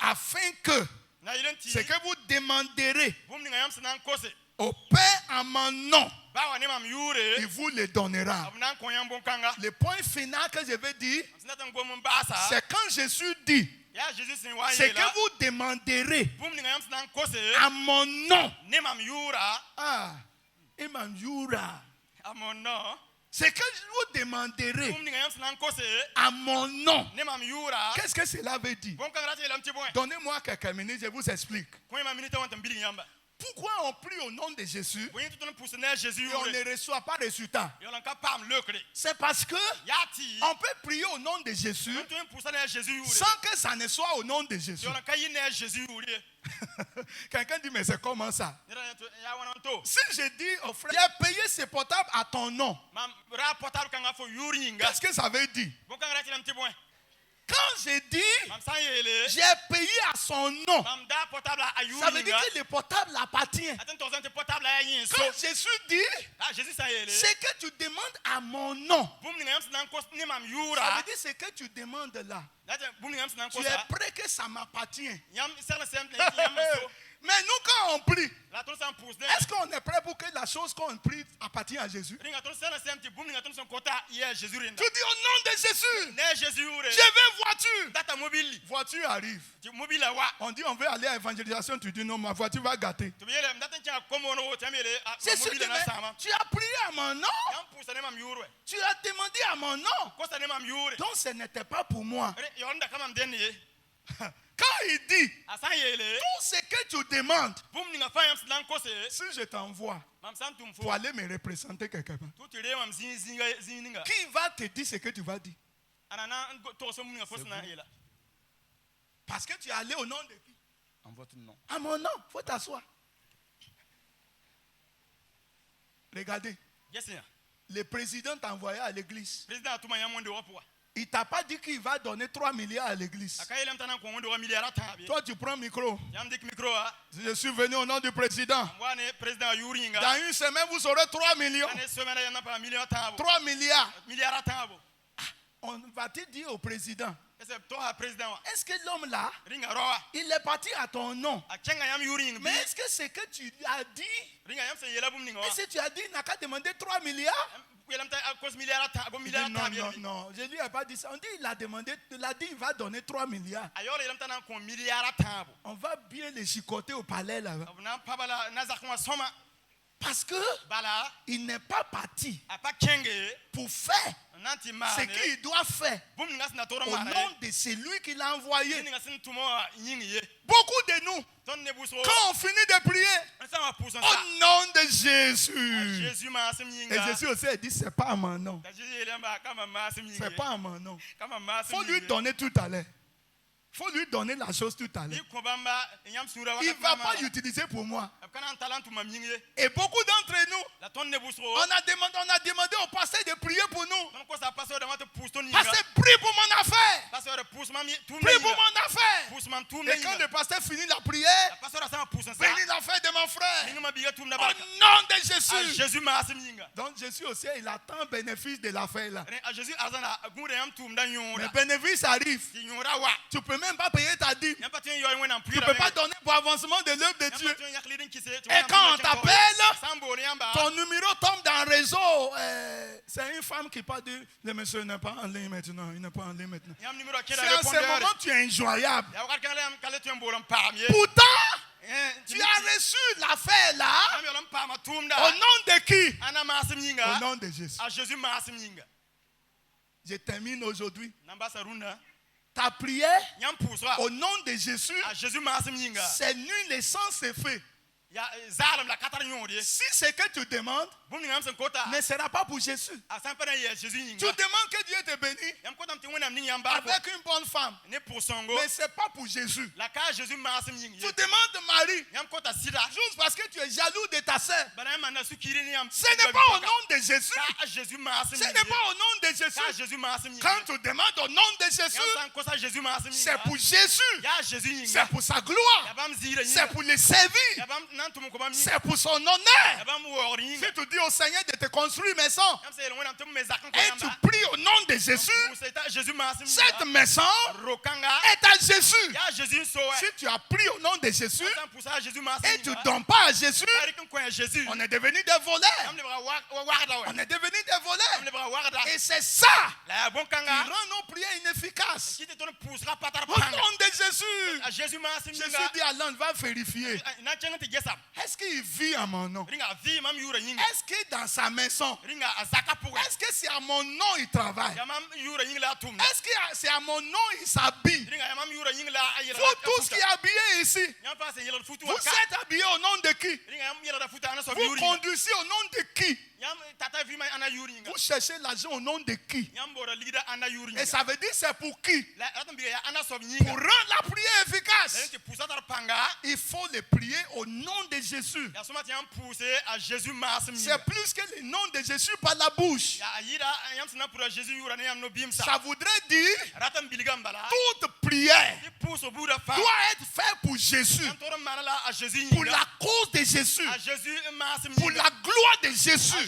afin que ce que vous demanderez au Père en mon nom, il vous le donnera. Le point final que je vais dire, c'est quand Jésus dit, ce que vous demanderez à mon nom, à mon nom, ce que vous demanderez à mon nom, qu'est-ce que cela veut dire? Donnez-moi quelques minutes, je vous explique. Pourquoi on prie au nom de Jésus et on ne reçoit pas de résultat? C'est parce que on peut prier au nom de Jésus sans que ça ne soit au nom de Jésus. Quelqu'un dit, mais c'est comment ça? Si je dis au frère, j'ai payé ce portable à ton nom, qu'est-ce que ça veut dire? Quand je dis, j'ai payé à son nom, ça veut dire que le portable appartient. Quand Jésus dit, ce que tu demandes à mon nom, ça veut dire ce que tu demandes là. Tu es prêt que ça m'appartient. Mais nous, quand on prie, est-ce qu'on est prêt pour que la chose qu'on prie appartienne à Jésus? Tu dis au nom de Jésus, je veux voiture. Voiture arrive. On dit on veut aller à l'évangélisation, tu dis non, ma voiture va gâter. C'est sûr que tu as prié à mon nom. Tu as demandé à mon nom. Donc ce n'était pas pour moi. Quand il dit, tout ce que tu demandes, si je t'envoie pour aller me représenter quelque part, qui va te dire ce que tu vas dire? Parce que tu es allé au nom de qui? En votre nom. À mon nom, il faut t'asseoir. Regardez. Le président t'a envoyé à l'église. Il ne t'a pas dit qu'il va donner 3 milliards à l'église. Toi, tu prends le micro. Je suis venu au nom du président. Dans une semaine, vous aurez 3 millions. 3 milliards. On va-t-il dire au président, est-ce que l'homme là, il est parti à ton nom? Mais est-ce que ce que tu as dit, est-ce que tu as dit, il n'a qu'à demander 3 milliards? Non, je ne lui ai pas dit ça. On dit, il a demandé, il a dit, il va donner 3 milliards. On va bien les chicoter au palais là. Parce que il n'est pas parti pour faire ce qu'il doit faire au nom de celui qui l'a envoyé. Beaucoup de nous, quand on finit de prier au nom de Jésus, et Jésus aussi a dit, c'est pas à mon nom. C'est pas à mon nom. Il faut lui donner tout à l'heure. Il faut lui donner la chose tout à l'heure. Il ne va pas l'utiliser pour moi. Et beaucoup d'entre nous, on a demandé au pasteur de prier pour nous. Pasteur, prie pour mon affaire. Prie pour mon affaire. Et quand le pasteur finit la prière, bénis l'affaire de mon frère. Au nom de Jésus. Donc Jésus aussi, il attend le bénéfice de l'affaire là. Le bénéfice arrive. Tu peux peux même pas payer ta dîme. Tu ne peux pas donner pour avancement de l'œuvre de Dieu. Et quand on t'appelle, ton numéro tombe dans le réseau. C'est une femme qui parle de le monsieur n'est pas en ligne maintenant. Il n'est pas en ligne maintenant. C'est à ce moment tu es injoignable. Pourtant, tu as reçu l'affaire là. Au nom de qui? Au nom de Jésus. Je termine aujourd'hui. Ta prière au nom de Jésus, c'est nul et sans effet. Si ce que tu demandes ne sera pas pour Jésus, tu demandes que Dieu te bénisse avec une bonne femme, mais ce n'est pas pour Jésus. Tu demandes Marie juste parce que tu es jaloux de ta sœur. Ce n'est pas au nom de Jésus. Ce n'est pas au nom de Jésus. Quand tu demandes au nom de Jésus, c'est pour Jésus. C'est pour sa gloire. C'est pour le servir. C'est pour son honneur. Si tu dis au Seigneur de te construire une maison et tu pries au nom de Jésus, cette maison est à Jésus. Si tu as prié au nom de Jésus et tu ne donnes pas à Jésus, on est devenu des voleurs. On est devenu des voleurs. Et c'est ça qui rend nos prières inefficaces. Au nom de Jésus, Jésus dit à l'homme, va vérifier. Est-ce qu'il vit à mon nom? Est-ce que dans sa maison? Est-ce que c'est à mon nom il travaille? Est-ce que c'est à mon nom il s'habille? Vous tous qui êtes habillés ici, vous êtes habillés au nom de qui? Vous conduisez au nom de qui? Vous cherchez l'argent au nom de qui? Et ça veut dire c'est pour qui? Pour rendre la prière efficace, il faut les prier au nom de Jésus. C'est plus que le nom de Jésus par la bouche. Ça voudrait dire toute prière doit être faite pour Jésus, pour la cause de Jésus, pour la gloire de Jésus,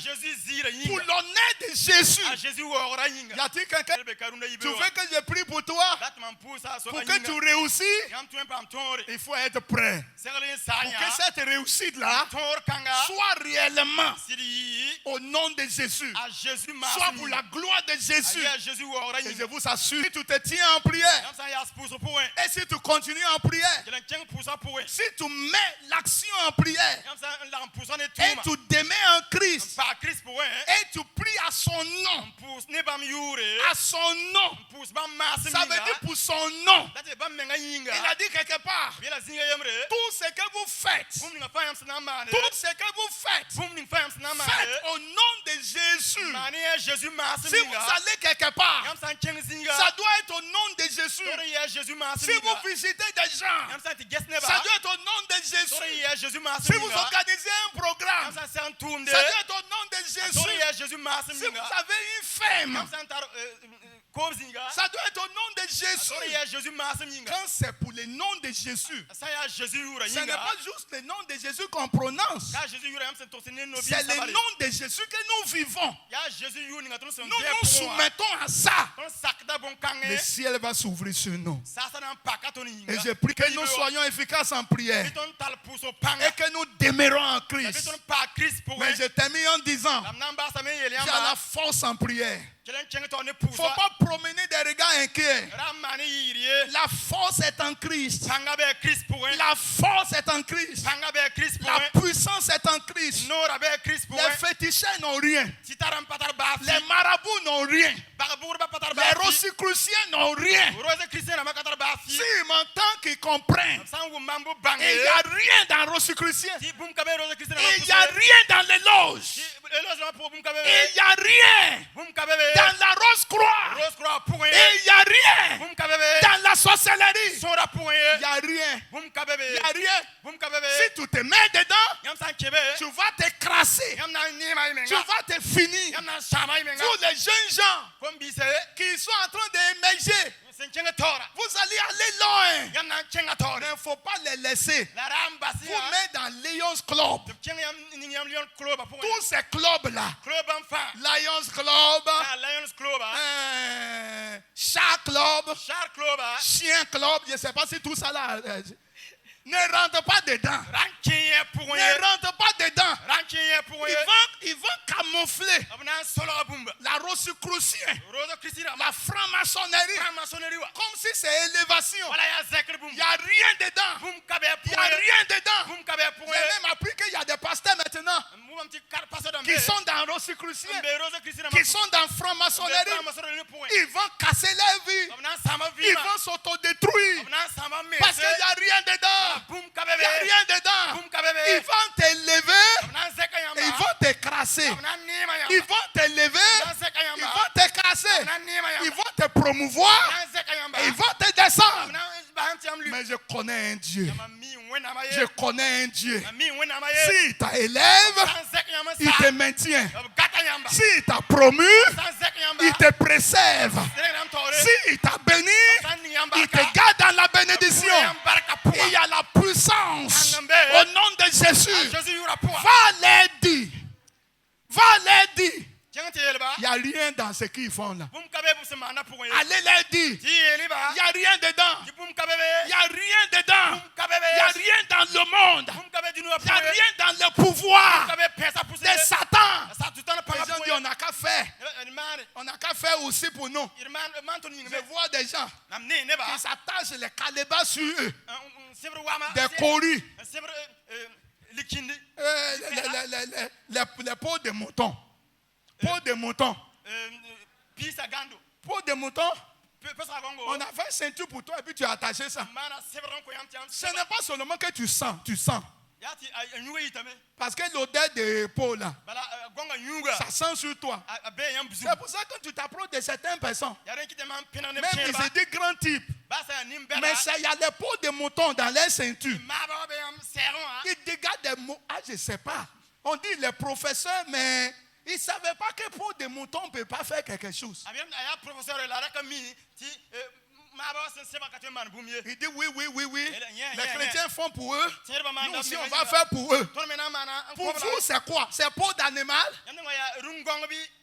pour l'honneur de Jésus. Y a-t-il quelqu'un? Tu veux que je prie pour toi? Pour que tu réussisses, il faut être prêt. Pour que cette réussite-là soit réellement au nom de Jésus, soit pour la gloire de Jésus. Et je vous assure, si tu te tiens en prière, et si tu continues en prière, si tu mets l'action en prière, et tu demeures en Christ, et tu pries à son nom, à son nom, ça veut dire pour son nom. Il a dit quelque part, tout ce que vous faites, tout ce que vous faites au nom de Jésus. Si vous allez quelque part, ça doit être au nom de Jésus. Si vous visitez des gens, ça doit être au nom de Jésus. Si vous organisez un programme, ça doit être au nom de Jésus. Si vous avez une femme, ça doit être au nom de Jésus. Quand c'est pour le nom de Jésus, ce n'est pas juste le nom de Jésus qu'on prononce. C'est le nom de Jésus que nous vivons. Nous nous soumettons à ça. Le ciel va s'ouvrir sur nous. Et je prie que nous soyons efficaces en prière et que nous demeurons en Christ. Mais je termine en disant, il y a la force en prière. Il ne faut pas promener des regards inquiets. La force est en Christ. La force est en Christ. La puissance est en Christ. Les féticheurs n'ont rien. Les marabouts n'ont rien. Les rosicruciens n'ont rien. S'ils m'entendent, qu'ils comprennent. Il n'y a rien dans le rosicrucien. Il n'y a rien dans les loges. Il n'y a rien dans la Rose-Croix. Il n'y a rien dans la sorcellerie. Il n'y a rien. Il n'y a rien. Si tu te mets dedans, tu vas t'écraser. Tu vas te finir. Tous les jeunes gens qui sont en train d'émerger, vous vous allez aller loin. Mais il ne faut pas les laisser. Vous mettez dans Lions Club. Tous ces clubs-là. Lions Club. Shark Club. Chien Club. Je ne sais pas si tout ça là. Ne rentre pas dedans. Ne rentre pas dedans. Ils vont camoufler la Rosicrucien, la franc-maçonnerie, comme si c'est élévation. Il n'y a rien dedans. Il n'y a rien dedans. J'ai même appris qu'il y a des pasteurs maintenant qui sont dans Rosicrucien, qui sont dans franc-maçonnerie. Ils vont casser leur vie. Ils vont s'autodétruire. Parce qu'il n'y a rien dedans. Il n'y a rien dedans. Ils vont t'élever et ils vont t'écraser. Ils vont t'élever, ils vont t'écraser. Ils vont te promouvoir et ils vont te descendre. Mais je connais un Dieu. Je connais un Dieu. S'il t'élève, il te maintient. S'il t'a promu, il te préserve. S'il t'a béni, il te garde dans la bénédiction. Il y a la puissance au nom de Jésus. Va les dire. Va les dire. Il n'y a rien dans ce qu'ils font là. Allez les dire. Il n'y a rien dedans. Il n'y a rien dedans. Il n'y a rien dans le monde. Il n'y a rien dans le pouvoir de Satan. Les gens disent on n'a qu'à faire. On n'a qu'à faire aussi pour nous. Je vois des gens qui s'attachent les calébas sur eux. Des coris. Les peaux de mouton. Peau de mouton. Peau de mouton. On a fait une ceinture pour toi et puis tu as attaché ça. Ce n'est pas seulement que tu sens. Parce que l'odeur de peau là, ça sent sur toi. C'est pour ça que quand tu t'approches de certaines personnes, même ils se disent grand type, mais il y a les peaux de mouton dans les ceintures. Ils dégagent des mots. Ah, je ne sais pas. On dit les professeurs, mais ils ne savaient pas que peau de mouton ne peut pas faire quelque chose. Il dit oui. Les chrétiens font pour eux. Nous aussi, on va faire pour eux. Pour vous, c'est quoi? C'est peau d'animal?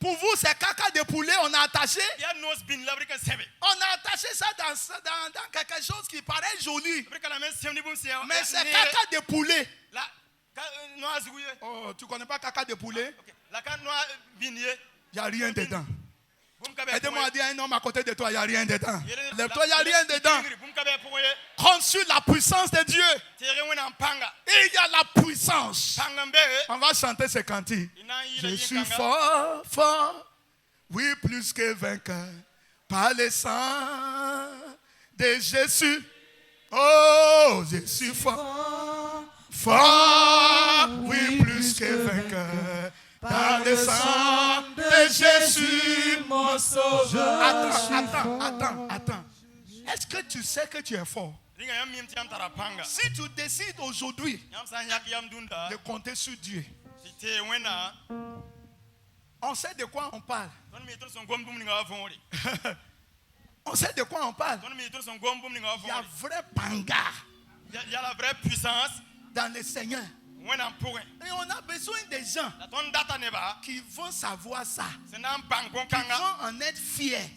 Pour vous, c'est caca de poulet, on a attaché? On a attaché ça dans quelque chose qui paraît joli. Mais c'est caca de poulet. Oh, tu ne connais pas caca de poulet? Il n'y a rien dedans. Aidez-moi à dire à un homme à côté de toi, il n'y a rien dedans. Lève-toi, il n'y a rien dedans. Compte sur la puissance de Dieu. Il y a la puissance. On va chanter ce cantique. Je suis fort, oui, plus que vainqueur, par le sang de Jésus. Oh, je suis fort, oui, plus que vainqueur. Par le sang de Jésus, mon sauveur. Attends. Est-ce que tu sais que tu es fort? Si tu décides aujourd'hui de compter sur Dieu, on sait de quoi on parle. On sait de quoi on parle. Il y a vrai panga. Il y a la vraie puissance dans le Seigneur. Et on a besoin des gens qui vont savoir ça, qui vont en être fiers.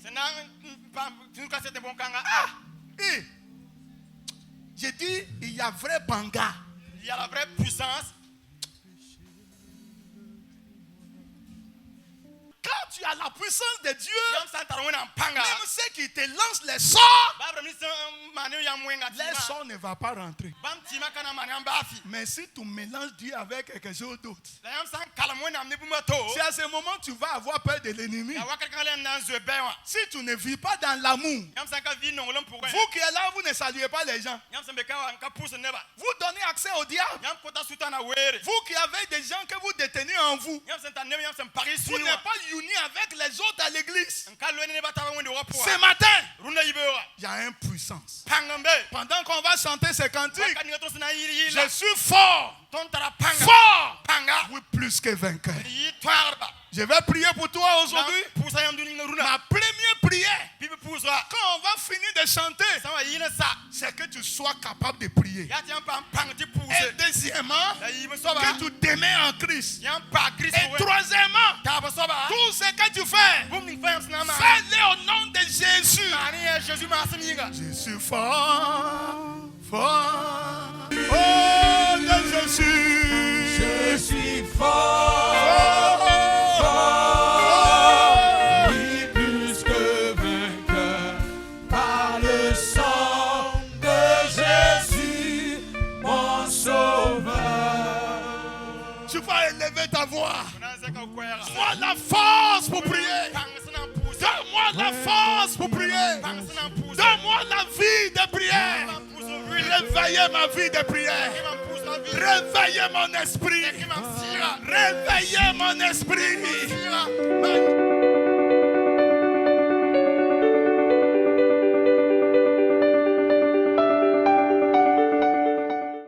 J'ai dit, il y a vrai panga. Il y a la vraie puissance. Quand tu as la puissance de Dieu, même ceux qui te lancent les sorts, les sorts ne vont pas rentrer. Mais si tu mélanges Dieu avec quelque chose d'autre, c'est à ce moment que tu vas avoir peur de l'ennemi. Si tu ne vis pas dans l'amour, vous qui êtes là, vous ne saluez pas les gens. Vous donnez accès au diable. Vous qui avez des gens que vous détenez en vous, vous n'êtes pas unis avec les autres à l'église. Ce matin, il y a une puissance. Pendant qu'on va chanter ce cantique, je suis fort. Fort. Oui, plus que vainqueur. Je vais prier pour toi aujourd'hui. Ma première prière, quand on va finir de chanter, c'est que tu sois capable de prier. Et deuxièmement, que tu t'aimes en Christ. Et troisièmement, tout ce que tu fais, fais-le au nom de Jésus. Je suis fort, fort. Oh, de Jésus. Je suis fort, fort, oui, plus que vainqueur, par le sang de Jésus, mon sauveur. Tu vas élever ta voix. Donne-moi la force pour prier. Donne-moi la force pour prier. Donne-moi la vie de prière. Réveillez ma vie de prière. Réveillez mon esprit. Réveillez mon esprit.